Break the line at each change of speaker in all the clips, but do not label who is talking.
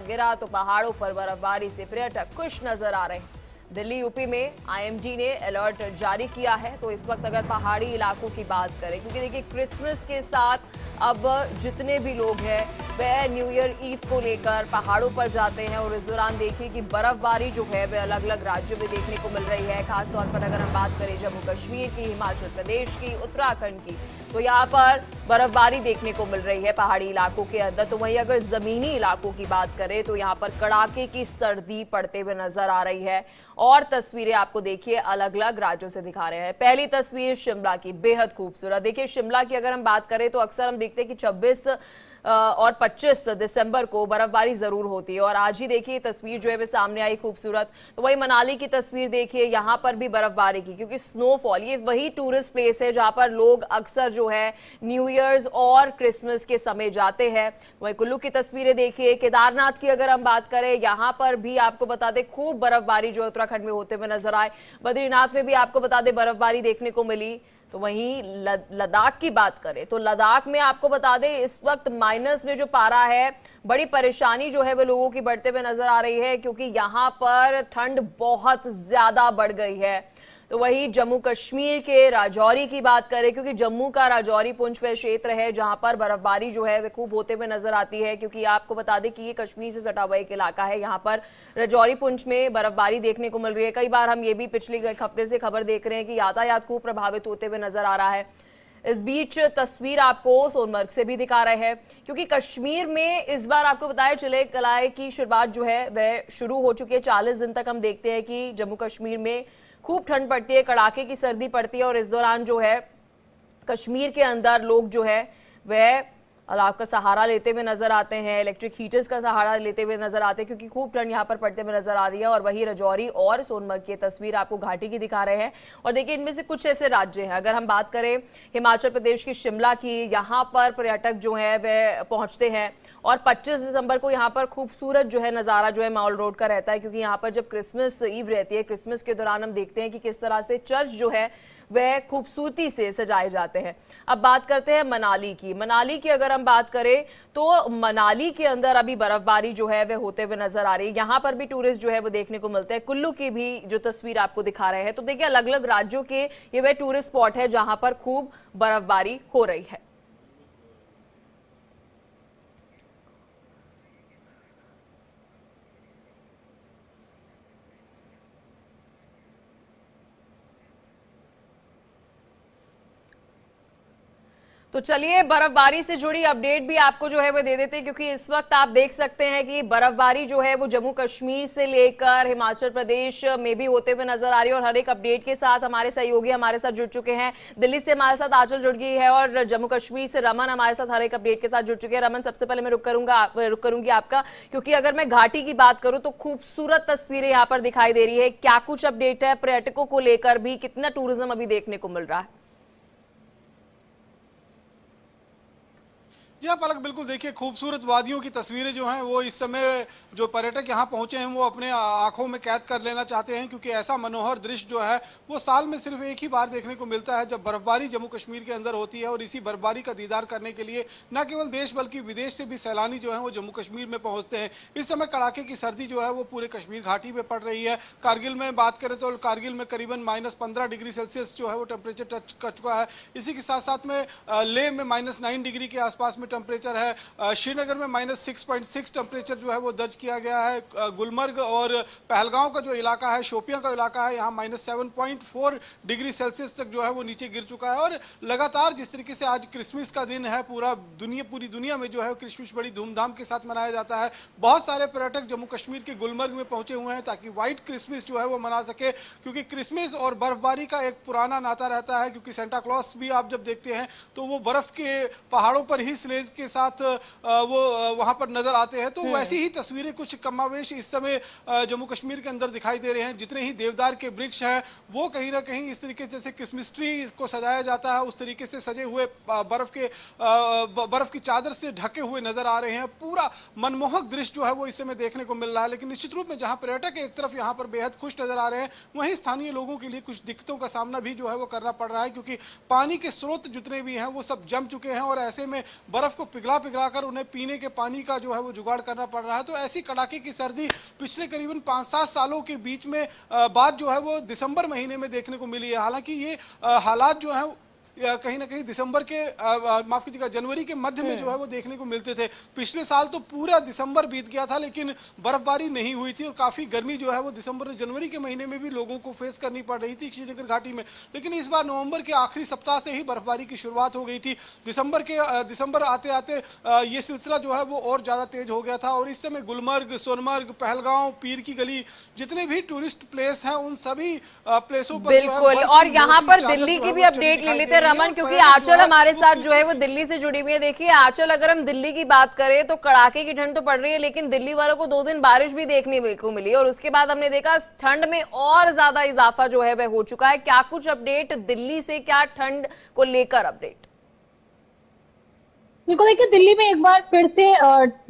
गिरा तो पहाड़ों पर बर्फबारी से पर्यटक खुश नजर आ रहे हैं। दिल्ली यूपी में आईएमडी ने अलर्ट जारी किया है। तो इस वक्त अगर पहाड़ी इलाकों की बात करें, क्योंकि देखिए क्रिसमस के साथ अब जितने भी लोग हैं वह न्यू ईयर ईव को लेकर पहाड़ों पर जाते हैं और इस दौरान देखिए कि बर्फबारी जो है वह अलग अलग राज्यों में देखने को मिल रही है। खासतौर पर अगर हम बात करें जम्मू कश्मीर की, हिमाचल प्रदेश की, उत्तराखंड की, तो यहाँ पर बर्फबारी देखने को मिल रही है पहाड़ी इलाकों के अंदर। तो वहीं अगर जमीनी इलाकों की बात करें तो यहाँ पर कड़ाके की सर्दी पड़ते हुए नजर आ रही है। और तस्वीरें आपको देखिए अलग अलग राज्यों से दिखा रहे हैं। पहली तस्वीर शिमला की, बेहद खूबसूरत। देखिए शिमला की अगर हम बात करें तो अक्सर हम देखते हैं कि 26 और 25 दिसंबर को बर्फबारी जरूर होती है और आज ही देखिए तस्वीर जो है वो सामने आई खूबसूरत। तो वही मनाली की तस्वीर देखिए, यहाँ पर भी बर्फबारी की, क्योंकि स्नोफॉल ये वही टूरिस्ट प्लेस है जहां पर लोग अक्सर जो है न्यू ईयर्स और क्रिसमस के समय जाते हैं। वही कुल्लू की तस्वीरें देखिए। केदारनाथ की अगर हम बात करें, यहाँ पर भी आपको बता दें खूब बर्फबारी जो है उत्तराखंड में होते हुए नजर आए। बद्रीनाथ में भी आपको बता दें बर्फबारी देखने को मिली। तो वहीं लद्दाख की बात करें तो लद्दाख में आपको बता दें इस वक्त माइनस में जो पारा है, बड़ी परेशानी जो है वो लोगों की बढ़ते हुए नजर आ रही है, क्योंकि यहाँ पर ठंड बहुत ज्यादा बढ़ गई है। तो वही जम्मू कश्मीर के राजौरी की बात करें, क्योंकि जम्मू का राजौरी पुंछ वह क्षेत्र है जहां पर बर्फबारी जो है वह खूब होते हुए नजर आती है, क्योंकि आपको बता दें कि ये कश्मीर से सटा हुआ एक इलाका है। यहाँ पर राजौरी पुंछ में बर्फबारी देखने को मिल रही है। कई बार हम ये भी पिछले एक हफ्ते से खबर देख रहे हैं कि यातायात खूब प्रभावित होते हुए नजर आ रहा है। इस बीच तस्वीर आपको सोनमर्ग से भी दिखा रहे हैं, क्योंकि कश्मीर में इस बार आपको बताया चले कलाए की शुरुआत जो है वह शुरू हो चुकी है। 40 दिन तक हम देखते हैं कि जम्मू कश्मीर में खूब ठंड पड़ती है, कड़ाके की सर्दी पड़ती है और इस दौरान जो है कश्मीर के अंदर लोग जो है वह अलाव का सहारा लेते हुए नजर आते हैं, इलेक्ट्रिक हीटर्स का सहारा लेते हुए नजर आते हैं, क्योंकि खूब ठंड यहाँ पर पड़ते हुए नजर आ रही है। और वही राजौरी और सोनमर्ग की तस्वीर आपको घाटी की दिखा रहे हैं। और देखिए इनमें से कुछ ऐसे राज्य हैं, अगर हम बात करें हिमाचल प्रदेश की शिमला की, यहाँ पर पर्यटक जो है वह पहुंचते हैं और 25 दिसंबर को यहाँ पर खूबसूरत जो है नज़ारा जो है माउल रोड का रहता है, क्योंकि यहाँ पर जब क्रिसमस ईव रहती है, क्रिसमस के दौरान हम देखते हैं कि किस तरह से चर्च जो है वह खूबसूरती से सजाए जाते हैं। अब बात करते हैं मनाली की। मनाली की अगर हम बात करें तो मनाली के अंदर अभी बर्फबारी जो है वह होते हुए नजर आ रही है। यहाँ पर भी टूरिस्ट जो है वो देखने को मिलते हैं। कुल्लू की भी जो तस्वीर आपको दिखा रहे हैं, तो देखिए अलग अलग राज्यों के ये वह टूरिस्ट स्पॉट है जहां पर खूब बर्फबारी हो रही है। तो चलिए बर्फबारी से जुड़ी अपडेट भी आपको जो है वो दे देते हैं, क्योंकि इस वक्त आप देख सकते हैं कि बर्फबारी जो है वो जम्मू कश्मीर से लेकर हिमाचल प्रदेश में भी होते हुए नजर आ रही है। और हर एक अपडेट के साथ हमारे सहयोगी हमारे साथ जुड़ चुके हैं। दिल्ली से हमारे साथ आंचल जुड़ गई है और जम्मू कश्मीर से रमन हमारे साथ हर एक अपडेट के साथ जुड़ चुके हैं। रमन, सबसे पहले मैं रुक करूंगी आपका, क्योंकि अगर मैं घाटी की बात करूं तो खूबसूरत तस्वीरें यहाँ पर दिखाई दे रही है। क्या कुछ अपडेट है पर्यटकों को लेकर भी, कितना टूरिज्म अभी देखने को मिल रहा है?
जी हाँ पलक, बिल्कुल देखिए खूबसूरत वादियों की तस्वीरें जो हैं वो इस समय जो पर्यटक यहाँ पहुँचे हैं वो अपने आंखों में कैद कर लेना चाहते हैं, क्योंकि ऐसा मनोहर दृश्य जो है वो साल में सिर्फ एक ही बार देखने को मिलता है, जब बर्फबारी जम्मू कश्मीर के अंदर होती है। और इसी बर्फबारी का दीदार करने के लिए न केवल देश बल्कि विदेश से भी सैलानी जो है वो जम्मू कश्मीर में पहुँचते हैं। इस समय कड़ाके की सर्दी जो है वो पूरे कश्मीर घाटी में पड़ रही है। कारगिल में बात करें तो कारगिल में करीबन -15 डिग्री सेल्सियस जो है वो टेम्परेचर टच कर चुका है। इसी के साथ साथ में लेह में -9 डिग्री के आसपास में टेम्परेचर है। श्रीनगर में -6.6 टेम्परेचर जो है वो दर्ज किया गया है। गुलमर्ग और पहलगांव का जो इलाका है, शोपियां का इलाका है, यहाँ -7.4 डिग्री सेल्सियस तक जो है वो नीचे गिर चुका है। और लगातार जिस तरीके से आज क्रिसमस का दिन है, पूरी दुनिया में जो है क्रिसमस बड़ी धूमधाम के साथ मनाया जाता है। बहुत सारे पर्यटक जम्मू कश्मीर के गुलमर्ग में पहुंचे हुए हैं ताकि व्हाइट क्रिसमस जो है वो मना सके, क्योंकि क्रिसमस और बर्फबारी का एक पुराना नाता रहता है। क्योंकि सेंटा क्लॉस भी आप जब देखते हैं तो वो बर्फ के पहाड़ों पर ही स्लेज के साथ वो वहां पर नजर आते हैं। तो वैसी ही तस्वीरें कुछ कमावेश इस समय जम्मू कश्मीर के अंदर दिखाई दे रहे हैं। जितने ही देवदार के वृक्ष हैं वो कहीं ना कहीं इस तरीके जैसे क्रिसमस ट्री को सजाया जाता है उस तरीके से सजे हुए बर्फ की चादर से ढके हुए नजर आ रहे हैं। पूरा मनमोहक दृश्य जो है वो इस समय देखने को मिल रहा है। लेकिन निश्चित रूप में जहां पर्यटक एक तरफ यहाँ पर बेहद खुश नजर आ रहे हैं, वहीं स्थानीय लोगों के लिए कुछ दिक्कतों का सामना भी जो है वो करना पड़ रहा है, क्योंकि पानी के स्रोत जितने भी हैं वो सब जम चुके हैं और ऐसे में बर्फ बर्फ को पिघला पिघला कर उन्हें पीने के पानी का जो है वो जुगाड़ करना पड़ रहा है। तो ऐसी कड़ाके की सर्दी पिछले करीबन 5-7 सालों के बीच में बाद जो है वो दिसंबर महीने में देखने को मिली है। हालांकि ये हालात जो है कहीं ना कहीं दिसंबर के माफ कीजिएगा जनवरी के मध्य में जो है वो देखने को मिलते थे। पिछले साल तो पूरा दिसंबर बीत गया था लेकिन बर्फबारी नहीं हुई थी और काफी गर्मी जो है वो दिसंबर जनवरी के महीने में भी लोगों को फेस करनी पड़ रही थी श्रीनगर घाटी में। लेकिन इस बार नवंबर के आखिरी सप्ताह से ही बर्फबारी की शुरुआत हो गई थी। दिसंबर आते आते ये सिलसिला जो है वो और ज्यादा तेज हो गया था और इस समय गुलमर्ग, सोनमर्ग, पहलगांव, पीर की गली, जितने भी टूरिस्ट प्लेस हैं उन सभी प्लेसों पर
बिल्कुल। और यहाँ पर दिल्ली की भी अपडेट ले लेते रमन, क्योंकि आंचल हमारे साथ जो है वो दिल्ली से जुड़ी हुई है। देखिए आंचल, अगर हम दिल्ली की बात करें तो कड़ाके की ठंड तो पड़ रही है लेकिन दिल्ली वालों को 2 दिन बारिश भी देखने को मिली और उसके बाद हमने देखा ठंड में और ज्यादा इजाफा जो है वह हो चुका है। क्या कुछ अपडेट दिल्ली से, क्या ठंड को लेकर अपडेट?
बिल्कुल, देखिए दिल्ली में एक बार फिर से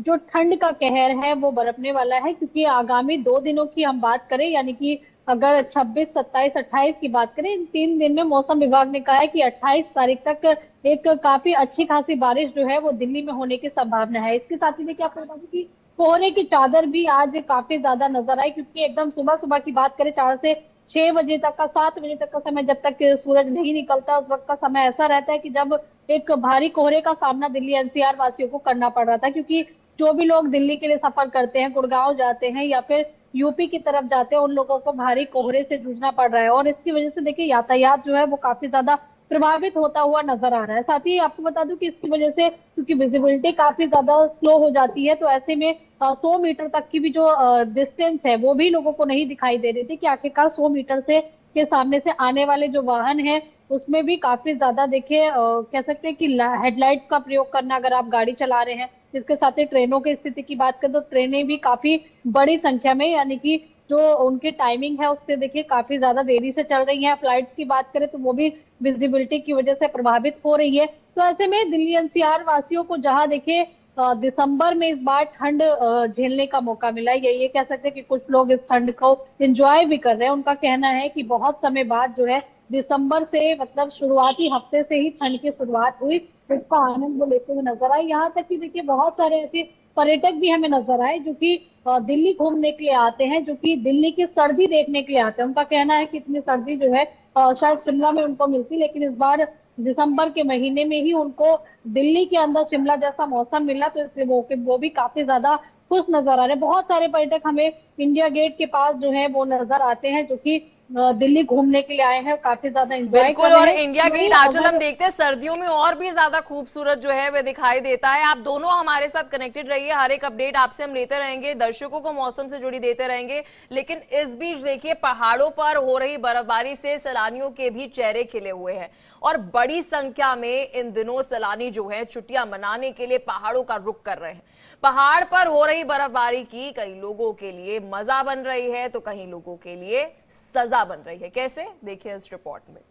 जो ठंड का कहर है वो बरपने वाला है, क्योंकि आगामी 2 दिनों की हम बात करें, यानी कि अगर 26, 27, 28 की बात करें, इन 3 दिन में मौसम विभाग ने कहा है कि 28 तारीख तक एक काफी अच्छी खासी बारिश जो है वो दिल्ली में होने की संभावना है। इसके साथ ही देखिए आपको बता दूं कि कोहरे की चादर भी आज काफी ज्यादा नजर आई, क्योंकि एकदम सुबह सुबह की बात करें 4 से 6 बजे तक का, 7 बजे तक का समय, जब तक सूरज नहीं निकलता उस वक्त का समय ऐसा रहता है कि जब एक भारी कोहरे का सामना दिल्ली एनसीआर वासियों को करना पड़ रहा था। क्योंकि जो भी लोग दिल्ली के लिए सफर करते हैं, गुड़गांव जाते हैं या फिर यूपी की तरफ जाते हैं, उन लोगों को भारी कोहरे से जूझना पड़ रहा है और इसकी वजह से देखिए यातायात जो है वो काफी ज्यादा प्रभावित होता हुआ नजर आ रहा है। साथ ही आपको बता दूं कि इसकी वजह से क्योंकि विजिबिलिटी काफी ज्यादा स्लो हो जाती है, तो ऐसे में 100 मीटर तक की भी जो डिस्टेंस है वो भी लोगों को नहीं दिखाई दे रही थी कि आखिरकार 100 मीटर से के सामने से आने वाले जो वाहन है उसमें भी काफी ज्यादा देखिए कह सकते हैं कि हेडलाइट का प्रयोग करना अगर आप गाड़ी चला रहे हैं। इसके साथ ही ट्रेनों की स्थिति की बात करें तो ट्रेनें भी काफी बड़ी संख्या में, यानी कि जो उनकी टाइमिंग है उससे देखिए काफी ज्यादा देरी से चल रही है। फ्लाइट की बात करें तो वो भी विजिबिलिटी की वजह से प्रभावित हो रही है। तो ऐसे में दिल्ली एनसीआर वासियों को जहां देखिए दिसंबर में इस बार ठंड झेलने का मौका मिला है, ये कह सकते हैं कि कुछ लोग इस ठंड को एंजॉय भी कर रहे हैं। उनका कहना है कि बहुत समय बाद जो है दिसंबर से, मतलब शुरुआती हफ्ते से ही ठंड की शुरुआत हुई, इसका आनंद वो लेते हुए नजर आए। यहाँ तक कि देखिए बहुत सारे ऐसे पर्यटक भी हमें नजर आए जो कि दिल्ली घूमने के लिए आते हैं, जो कि दिल्ली की सर्दी देखने के लिए आते हैं। उनका कहना है कि इतनी सर्दी जो है शायद शिमला में उनको मिलती, लेकिन इस बार दिसंबर के महीने में ही उनको दिल्ली के अंदर शिमला जैसा मौसम मिला, तो इसलिए वो भी काफी ज्यादा खुश नजर आ रहे हैं। बहुत सारे पर्यटक हमें इंडिया गेट के पास जो है वो नजर आते हैं, जो कि दिल्ली घूमने के लिए आए हैं, काफी ज्यादा एंजॉय
बिल्कुल। और इंडिया गेट आंचल हम देखते हैं सर्दियों में और भी ज्यादा खूबसूरत जो है वह दिखाई देता है। आप दोनों हमारे साथ कनेक्टेड रहिए, हर एक अपडेट आपसे हम लेते रहेंगे, दर्शकों को मौसम से जुड़ी देते रहेंगे। लेकिन इस बीच देखिए पहाड़ों पर हो रही बर्फबारी से सैलानियों के भी चेहरे खिले हुए हैं और बड़ी संख्या में इन दिनों सैलानी जो है छुट्टियां मनाने के लिए पहाड़ों का रुख कर रहे हैं। पहाड़ पर हो रही बर्फबारी की कई लोगों के लिए मजा बन रही है तो कई लोगों के लिए सजा बन रही है। कैसे, देखिए इस रिपोर्ट में।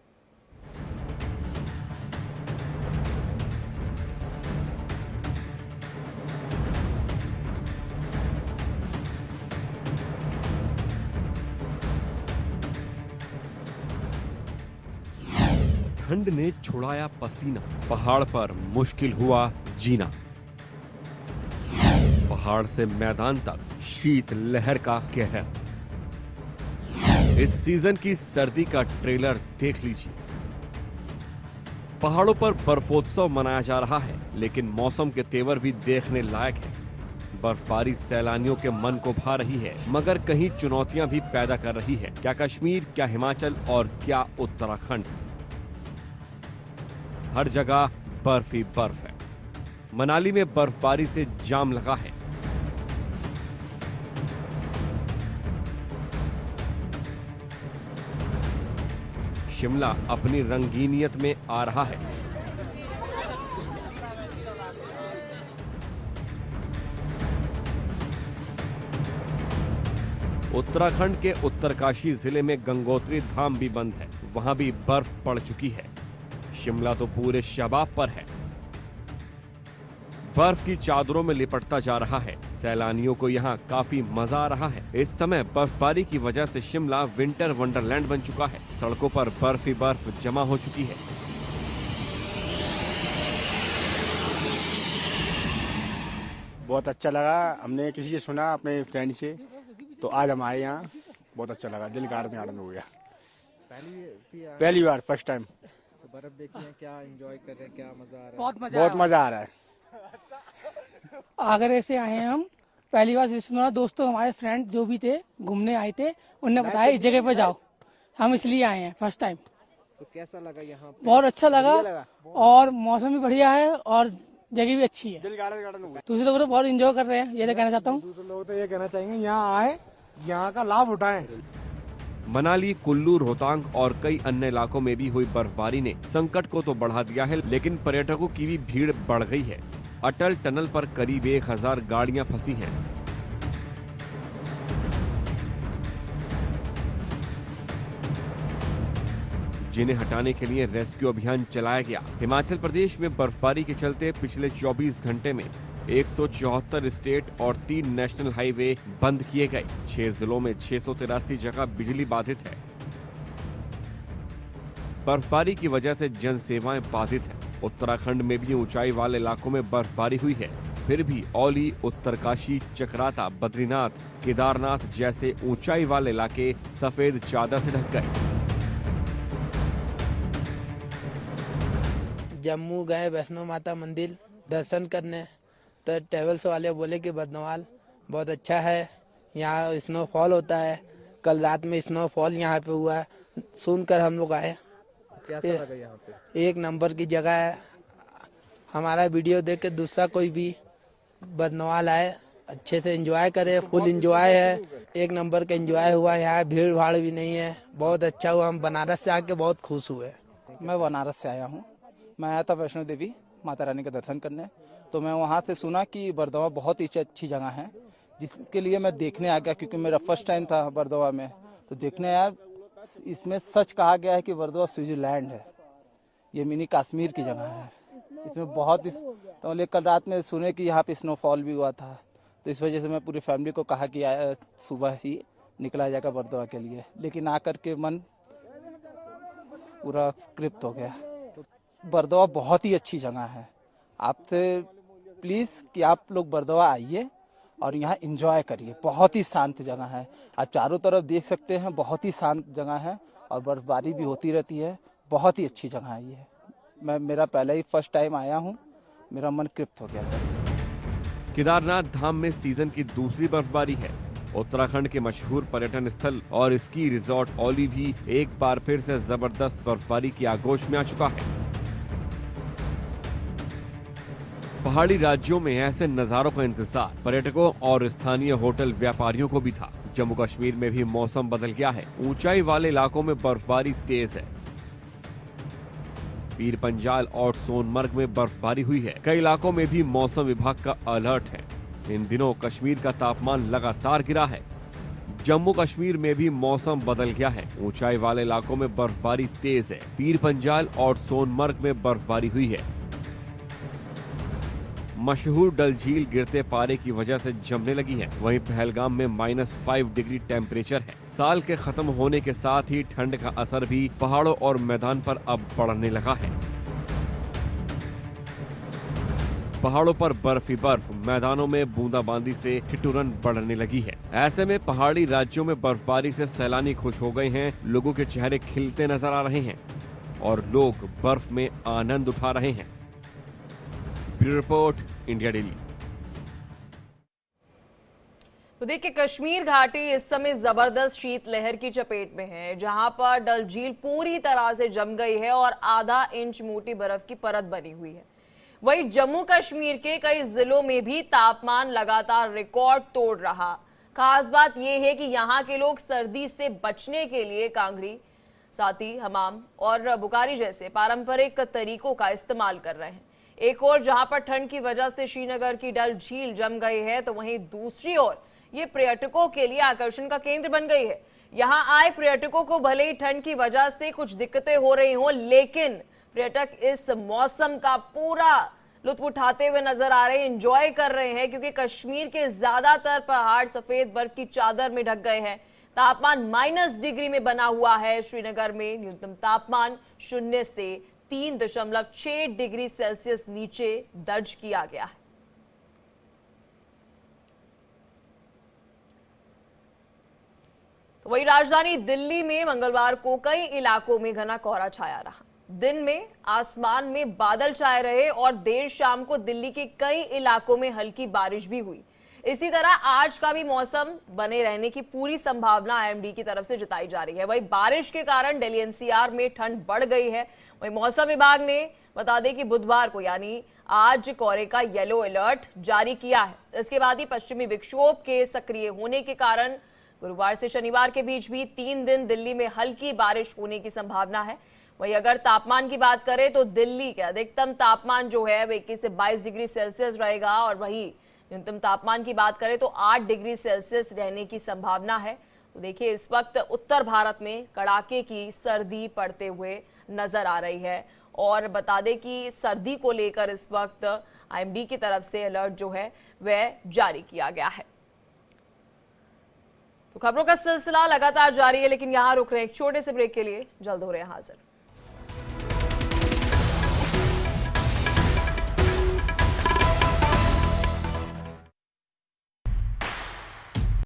ठंड ने छुड़ाया पसीना, पहाड़ पर मुश्किल हुआ जीना। पहाड़ से मैदान तक शीत लहर का कहर। इस सीजन की सर्दी का ट्रेलर देख लीजिए। पहाड़ों पर बर्फोत्सव मनाया जा रहा है, लेकिन मौसम के तेवर भी देखने लायक है। बर्फबारी सैलानियों के मन को भा रही है, मगर कहीं चुनौतियां भी पैदा कर रही है। क्या कश्मीर, क्या हिमाचल और क्या उत्तराखंड, हर जगह बर्फ ही बर्फ है। मनाली में बर्फबारी से जाम लगा है। शिमला अपनी रंगीनियत में आ रहा है। उत्तराखंड के उत्तरकाशी जिले में गंगोत्री धाम भी बंद है, वहां भी बर्फ पड़ चुकी है। शिमला तो पूरे शबाब पर है, बर्फ की चादरों में लिपटता जा रहा है। सैलानियों को यहाँ काफी मजा आ रहा है। इस समय बर्फबारी की वजह से शिमला विंटर वंडरलैंड बन चुका है। सड़कों पर बर्फ ही बर्फ जमा हो चुकी है।
बहुत अच्छा लगा। हमने किसी से सुना अपने फ्रेंड से, तो आज हम आए यहाँ, बहुत अच्छा लगा, दिल गार्डन हो गया। पहली बार फर्स्ट टाइम।
तो बर्फ देखी है, क्या एंजॉय कर रहे हैं, क्या मजा आ रहा है?
बहुत मजा आ रहा है।
आगरे से आए हैं हम, पहली बार सुना, दोस्तों हमारे फ्रेंड जो भी थे घूमने आए थे उनने बताया इस जगह पे जाओ, हम इसलिए आए हैं फर्स्ट टाइम।
तो कैसा लगा यहाँ पे?
बहुत अच्छा लगा और मौसम भी बढ़िया है और जगह भी अच्छी है।
दिल गार्डन हो गया।
दूसरे लोग तो बहुत एंजॉय कर रहे हैं, ये तो कहना चाहता हूँ।
दूसरे लोग तो ये कहना चाहेंगे यहाँ आए, यहाँ का लाभ उठाएं।
मनाली, कुल्लू, रोहतांग और कई अन्य इलाकों में भी हुई बर्फबारी ने संकट को तो बढ़ा दिया है, लेकिन पर्यटकों की भी भीड़ बढ़ गई है। अटल टनल पर करीब 1000 गाड़ियां फंसी हैं। जिन्हें हटाने के लिए रेस्क्यू अभियान चलाया गया। हिमाचल प्रदेश में बर्फबारी के चलते पिछले 24 घंटे में 174 स्टेट और 3 नेशनल हाईवे बंद किए गए। 6 जिलों में 683 जगह बिजली बाधित है। बर्फबारी की वजह से जन सेवाएं बाधित हैं। उत्तराखंड में भी ऊंचाई वाले इलाकों में बर्फबारी हुई है, फिर भी औली, उत्तरकाशी, चक्राता, बद्रीनाथ, केदारनाथ जैसे ऊंचाई वाले इलाके सफेद चादर से ढक गए।
जम्मू गए वैष्णो माता मंदिर दर्शन करने, तो ट्रेवल्स वाले बोले कि बदनवाल बहुत अच्छा है, यहाँ स्नोफॉल होता है। कल रात में स्नोफॉल यहाँ पे हुआ है, सुनकर हम लोग आए।
कैसा लगा यहाँ पे?
एक नंबर की जगह है। हमारा वीडियो देख के दूसरा कोई भी बदनवाल आए, अच्छे से एंजॉय करे। फुल एंजॉय है, एक नंबर का एंजॉय हुआ। यहाँ भीड़ भाड़ भी नहीं है, बहुत अच्छा हुआ। हम बनारस से आके बहुत खुश हुए।
मैं बनारस से आया हूँ। मैं आया था वैष्णो देवी माता रानी का दर्शन करने, तो मैं वहाँ से सुना कि बरदवा बहुत ही अच्छी जगह है, जिसके लिए मैं देखने आ गया, क्योंकि मेरा फर्स्ट टाइम था बरदवा में। तो देखने आया, इसमें सच कहा गया है कि बरदवा स्विट्जरलैंड है, ये मिनी कश्मीर की जगह है। इसमें बहुत तो कल रात में सुने कि यहाँ पे स्नोफॉल भी हुआ था, तो इस वजह से मैं पूरी फैमिली को कहा कि सुबह ही निकला जाएगा बरदवा के लिए, लेकिन आकर के मन पूरा तृप्त हो गया। बरदवा बहुत ही अच्छी जगह है। आपसे प्लीज़ कि आप लोग बरदवा आइए और यहाँ एंजॉय करिए। बहुत ही शांत जगह है, आप चारों तरफ देख सकते हैं, बहुत ही शांत जगह है और बर्फबारी भी होती रहती है। बहुत ही अच्छी जगह है ये। मेरा पहले ही फर्स्ट टाइम आया हूँ, मेरा मन तृप्त हो गया सर।
केदारनाथ धाम में सीजन की दूसरी बर्फबारी है। उत्तराखंड के मशहूर पर्यटन स्थल और स्की रिजॉर्ट औली भी एक बार फिर से जबरदस्त बर्फबारी की आगोश में आ चुका है। पहाड़ी राज्यों में ऐसे नजारों का इंतजार पर्यटकों और स्थानीय होटल व्यापारियों को भी था। जम्मू कश्मीर में भी मौसम बदल गया है। ऊंचाई वाले इलाकों में बर्फबारी तेज है। पीर पंजाल और सोनमर्ग में बर्फबारी हुई है। कई इलाकों में भी मौसम विभाग का अलर्ट है। इन दिनों कश्मीर का तापमान लगातार गिरा है। जम्मू कश्मीर में भी मौसम बदल गया है। ऊंचाई वाले इलाकों में बर्फबारी तेज है। पीर पंजाल और सोनमर्ग में बर्फबारी हुई है। मशहूर डल झील गिरते पारे की वजह से जमने लगी है। वहीं पहलगाम में -5 डिग्री टेम्परेचर है। साल के खत्म होने के साथ ही ठंड का असर भी पहाड़ों और मैदान पर अब बढ़ने लगा है। पहाड़ों पर बर्फ ही बर्फ, मैदानों में बूंदाबांदी से ठिठुरन बढ़ने लगी है। ऐसे में पहाड़ी राज्यों में बर्फबारी से सैलानी खुश हो गए हैं। लोगों के चेहरे खिलते नजर आ रहे हैं और लोग बर्फ में आनंद उठा रहे हैं। Bureau report, India daily.
तो देखिए, कश्मीर घाटी इस समय जबरदस्त शीतलहर की चपेट में है, जहां पर डल झील पूरी तरह से जम गई है और आधा इंच मोटी बर्फ की परत बनी हुई है। वहीं जम्मू कश्मीर के कई जिलों में भी तापमान लगातार रिकॉर्ड तोड़ रहा। खास बात यह है कि यहाँ के लोग सर्दी से बचने के लिए कांगड़ी, साथ ही हमाम और बुखारी जैसे पारंपरिक तरीकों का इस्तेमाल कर रहे हैं। एक और जहां पर ठंड की वजह से श्रीनगर की डल झील जम गई है, तो वहीं दूसरी ओर ये पर्यटकों के लिए आकर्षण का केंद्र बन गई है। यहां आए पर्यटकों को भले ही ठंड की वजह से कुछ दिक्कतें हो रही हों, लेकिन पर्यटक इस मौसम का पूरा लुत्फ उठाते हुए नजर आ रहे हैं, एंजॉय कर रहे हैं, क्योंकि कश्मीर के ज्यादातर पहाड़ सफेद बर्फ की चादर में ढक गए हैं। तापमान -डिग्री में बना हुआ है। श्रीनगर में न्यूनतम तापमान 0 से 3.6 डिग्री सेल्सियस नीचे दर्ज किया गया है। तो वही राजधानी दिल्ली में मंगलवार को कई इलाकों में घना कोहरा छाया रहा। दिन में आसमान में बादल छाए रहे और देर शाम को दिल्ली के कई इलाकों में हल्की बारिश भी हुई। इसी तरह आज का भी मौसम बने रहने की पूरी संभावना आईएमडी की तरफ से जताई जा रही है। वही बारिश के कारण दिल्ली एनसीआर में ठंड बढ़ गई है। वही मौसम विभाग ने बता दें कि बुधवार को यानी आज कोहरे का येलो अलर्ट जारी किया है। इसके बाद ही पश्चिमी विक्षोभ के सक्रिय होने के कारण गुरुवार से शनिवार के बीच भी 3 दिन दिल्ली में हल्की बारिश होने की संभावना है। वही अगर तापमान की बात करें तो दिल्ली के अधिकतम तापमान जो है वो 21 से 22 डिग्री सेल्सियस रहेगा और वही न्यूनतम तापमान की बात करें तो 8 डिग्री सेल्सियस रहने की संभावना है। तो देखिए इस वक्त उत्तर भारत में कड़ाके की सर्दी पड़ते हुए नजर आ रही है और बता दें कि सर्दी को लेकर इस वक्त आईएमडी की तरफ से अलर्ट जो है वह जारी किया गया है। तो खबरों का सिलसिला लगातार जारी है, लेकिन यहां रुक रहे एक छोटे से ब्रेक के लिए, जल्द हो रहे हैं हाजिर।